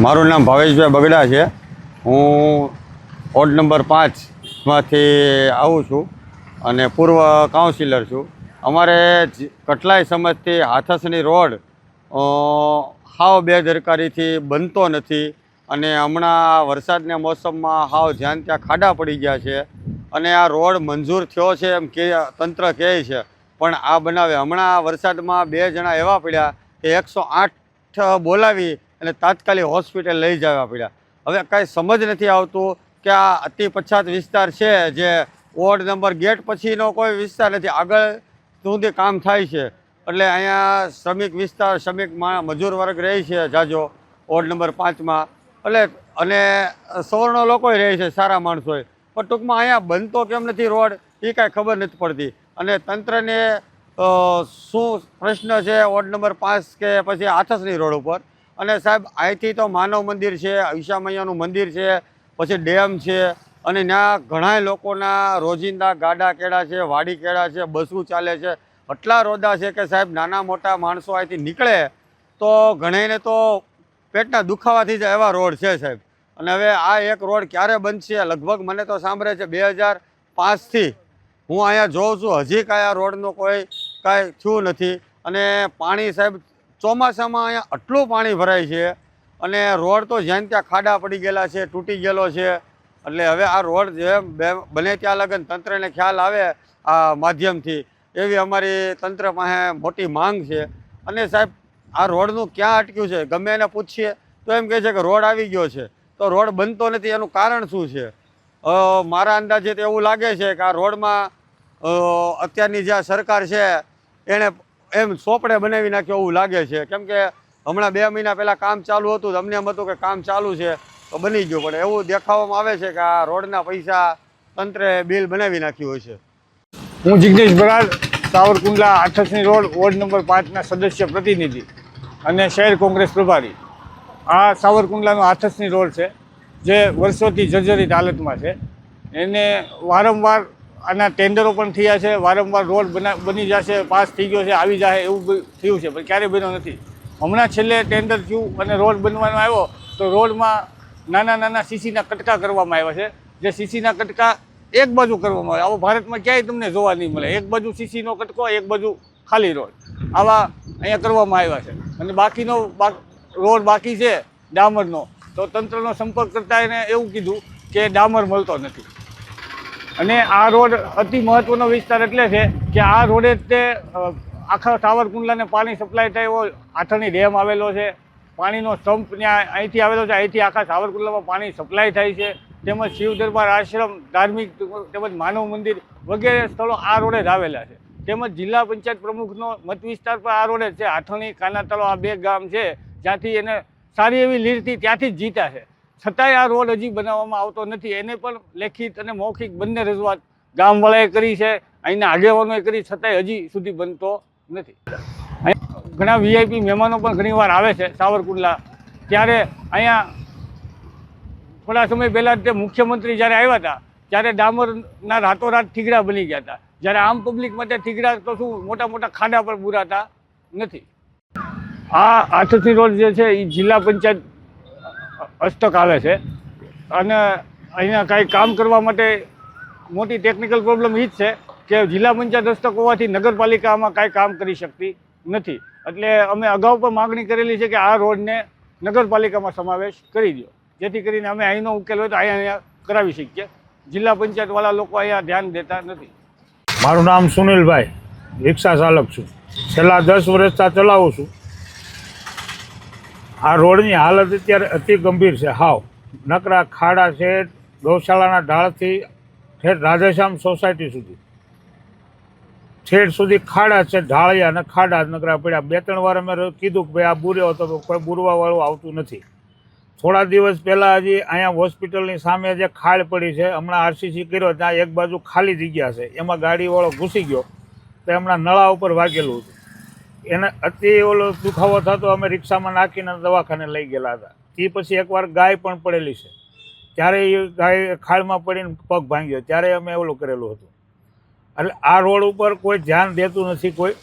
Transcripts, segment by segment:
મારું નામ ભાવેશભાઈ બગડા છે। હું વોર્ડ નંબર 5માંથી આવું છું અને પૂર્વ કાઉન્સિલર છું। અમારે કેટલાય સમયથી હાથસની રોડ હાવ બેદરકારીથી બનતો નથી અને હમણાં વરસાદના મોસમમાં હાવ જ્યાં ત્યાં ખાડા પડી ગયા છે અને આ રોડ મંજૂર થયો છે એમ કે તંત્ર કહે છે, પણ આ બનાવે હમણાં વરસાદમાં 2 જણા એવા પડ્યા કે 108 બોલાવી અને તાત્કાલિક હોસ્પિટલ લઈ જવા પડ્યા। હવે કાંઈ સમજ નથી આવતું કે આ અતિ પછાત વિસ્તાર છે, જે વોર્ડ નંબર ગેટ પછીનો કોઈ વિસ્તાર નથી, આગળ સુધી કામ થાય છે। એટલે અહીંયા શ્રમિક વિસ્તાર, શ્રમિક મજૂર વર્ગ રહે છે જાજો વોર્ડ નંબર 5માં, એટલે અને સવર્ણો લોકો રહે છે, સારા માણસોય, પણ ટૂંકમાં અહીંયા બનતો કેમ નથી રોડ એ કાંઈ ખબર નથી પડતી। અને તંત્રને શું પ્રશ્ન છે વોર્ડ નંબર 5 કે પછી હાથસની રોડ ઉપર? અને સાહેબ અહીંથી તો માનવ મંદિર છે, ઈશા મૈયાનું મંદિર છે, પછી ડેમ છે અને ત્યાં ઘણા લોકોના રોજિંદા ગાડા કેળા છે, વાડી કેળા છે, બસું ચાલે છે, એટલા રોદા છે કે સાહેબ નાના મોટા માણસો અહીંથી નીકળે તો ઘણાને તો પેટના દુખાવાથી જ એવા રોડ છે સાહેબ। અને હવે આ એક રોડ ક્યારે બનશે? લગભગ મને તો સાંભળે છે 2005થી હું અહીંયા જોઉં છું, હજી કાંઈ આ રોડનું કાંઈ થયું નથી। અને પાણી સાહેબ ચોમાસામાં અહીંયા આટલું પાણી ભરાય છે અને રોડ તો જ્યાં ત્યાં ખાડા પડી ગયેલા છે, તૂટી ગયેલો છે। એટલે હવે આ રોડ જે બને ત્યાં લગન તંત્રને ખ્યાલ આવે આ માધ્યમથી, એવી અમારી તંત્ર પાસે મોટી માંગ છે। અને સાહેબ આ રોડનું ક્યાં અટક્યું છે? ગમે એને પૂછીએ તો એમ કહે છે કે રોડ આવી ગયો છે, તો રોડ બનતો નથી, એનું કારણ શું છે? મારા અંદાજે તો એવું લાગે છે કે આ રોડમાં અત્યારની જે સરકાર છે એણે એમ સોપડે બનાવી નાખ્યો એવું લાગે છે, કેમ કે હમણાં 2 મહિના પહેલાં કામ ચાલુ હતું, અમને એમ હતું કે કામ ચાલુ છે તો બની ગયું, પણ એવું દેખાવામાં આવે છે કે આ રોડના પૈસા તંત્રે બિલ બનાવી નાખ્યું હોય છે। હું Jignesh Barad, Savarkundla Hathasani road ward number 5ના સદસ્ય પ્રતિનિધિ અને શહેર કોંગ્રેસ પ્રભારી। આ સાવરકુંડલાનો હાથસની રોડ છે જે વર્ષોથી જર્જરિત હાલતમાં છે। એને વારંવાર આના ટેન્ડરો પણ થયા છે, વારંવાર રોડ બની જશે, પાસ થઈ ગયો છે, આવી જાય એવું થયું છે, પણ ક્યારેય બન્યો નથી। હમણાં છેલ્લે ટેન્ડર થયું અને રોડ બનવાનો આવ્યો તો રોડમાં નાના નાના સીસીના કટકા કરવામાં આવ્યા છે, જે સીસીના કટકા એક બાજુ કરવામાં આવે। આવો ભારતમાં ક્યાંય તમને જોવા નહીં મળે, એક બાજુ સીસીનો કટકો, એક બાજુ ખાલી રોડ, આવા અહીંયા કરવામાં આવ્યા છે। અને બાકીનો રોડ બાકી છે ડામરનો, તો તંત્રનો સંપર્ક કરતા એને એવું કીધું કે ડામર મળતો નથી। અને આ રોડ અતિ મહત્ત્વનો વિસ્તાર એટલે છે કે આ રોડે તે આખા સાવરકુંડલાને પાણી સપ્લાય થાય એવો આથણી ડેમ આવેલો છે, પાણીનો સ્તંભ ત્યાં અહીંથી આવેલો છે, અહીંથી આખા સાવરકુંડલામાં પાણી સપ્લાય થાય છે, તેમજ શિવ દરબાર આશ્રમ, ધાર્મિક તેમજ માનવ મંદિર વગેરે સ્થળો આ રોડે જ આવેલા છે। તેમજ જિલ્લા પંચાયત પ્રમુખનો મત વિસ્તાર પણ આ રોડે છે। આથણી, કાનાતળો આ 2 ગામ છે જ્યાંથી એને સારી એવી લીડથી ત્યાંથી જ જીતા છે, છતાંય આ રોડ હજી બનાવવામાં આવતો નથી। એને પણ લેખિત અને મૌખિક બંને રજૂઆત ગામવાળાએ કરી છે, અહીંના આગેવાનોએ કરી, છતાંય હજી સુધી બનતો નથી। ઘણા વીઆઈપી મહેમાનો પણ ઘણીવાર આવે છે સાવરકુંડલા, ત્યારે અહીંયા થોડા સમય પહેલાં તે મુખ્યમંત્રી જ્યારે આવ્યા હતા ત્યારે ડામરના રાતોરાત થીગડા બની ગયા હતા, જ્યારે આમ પબ્લિક માટે થીગડા તો શું મોટા મોટા ખાડા પર પૂરાતા નથી। આ હાથસની રોડ જે છે એ જિલ્લા પંચાયત હસ્તક આવે છે અને અહીંયા કાંઈ કામ કરવા માટે મોટી ટેકનિકલ પ્રોબ્લેમ એ જ છે કે જિલ્લા પંચાયત હસ્તક હોવાથી નગરપાલિકા આમાં કાંઈ કામ કરી શકતી નથી। એટલે અમે અગાઉ પણ માગણી કરેલી છે કે આ રોડને નગરપાલિકામાં સમાવેશ કરી દો, જેથી કરીને અમે અહીંનો ઉકેલ હોય તો અહીંયા કરાવી શકીએ। જિલ્લા પંચાયતવાળા લોકો અહીંયા ધ્યાન દેતા નથી। મારું નામ સુનિલભાઈ, રિક્ષા ચાલક છું, છેલ્લા 10 વર્ષથી ચલાવું છું। આ રોડની હાલત અત્યારે અતિ ગંભીર છે, હાવ નકરા ખાડા છે, ગૌશાળાના ઢાળથી ઠેઠ રાધેશ્યામ સોસાયટી સુધી ઠેઠ સુધી ખાડા છે, ઢાળિયા અને ખાડા નકરા પડ્યા। 2-3 વાર અમે કીધું કે ભાઈ આ બુર્યો હતો, કોઈ બુરવાવાળું આવતું નથી। થોડા દિવસ પહેલાં હજી અહીંયા હોસ્પિટલની સામે જે ખાડ પડી છે, હમણાં આરસીસી કર્યો, ત્યાં એક બાજુ ખાલી જગ્યા છે, એમાં ગાડીવાળો ઘૂસી ગયો તો હમણાં નળા ઉપર વાગેલું હતું, એને અતિ ઓલો દુખાવો થતો, અમે રિક્ષામાં નાખીને દવાખાને લઈ ગયેલા હતા। તે પછી એકવાર ગાય પણ પડેલી છે, ત્યારે એ ગાય ખાડમાં પડીને પગ ભાંગ્યો, ત્યારે અમે ઓલું કરેલું હતું। એટલે આ રોડ ઉપર કોઈ ધ્યાન દેતું નથી કોઈ।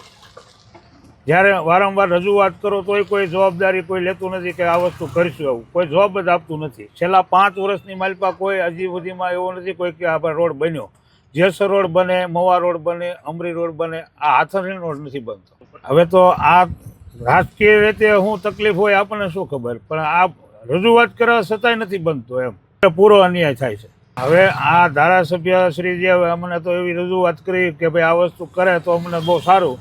જ્યારે વારંવાર રજૂઆત કરો તોય કોઈ જવાબદારી કોઈ લેતું નથી કે આ વસ્તુ કરીશું, એવું કોઈ જવાબ જ આપતું નથી. છેલ્લા 5 વર્ષની માલપા કોઈ હજી સુધીમાં એવો નથી કોઈ કે આ રોડ બન્યો. જેસર રોડ બને, મવા રોડ બને, અમરી રોડ બને, આ હાથરણી રોડ નથી બનતો. હવે તો આ રાજકીય રીતે શું તકલીફ હોય આપણને શું ખબર, પણ આ રજૂઆત કરવા છતાંય નથી બનતો, એમ પૂરો અન્યાય થાય છે. હવે આ ધારાસભ્ય શ્રી જે અમને તો એવી રજૂઆત કરી કે ભાઈ આ વસ્તુ કરે તો અમને બહુ સારું,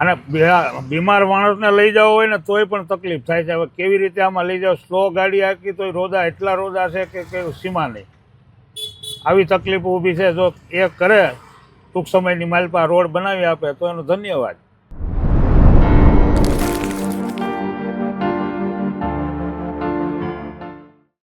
અને બીમાર માણસને લઈ જવો હોય ને તોય પણ તકલીફ થાય છે. હવે કેવી રીતે આમાં લઈ જાવ, સ્લો ગાડી હાકી તોય રોદા એટલા રોદા છે કે સીમા નહીં. આવી તકલીફ ઊભી છે. જો એ કરે ટૂંક સમયની માલપા રોડ બનાવી આપે તો એનો ધન્યવાદ.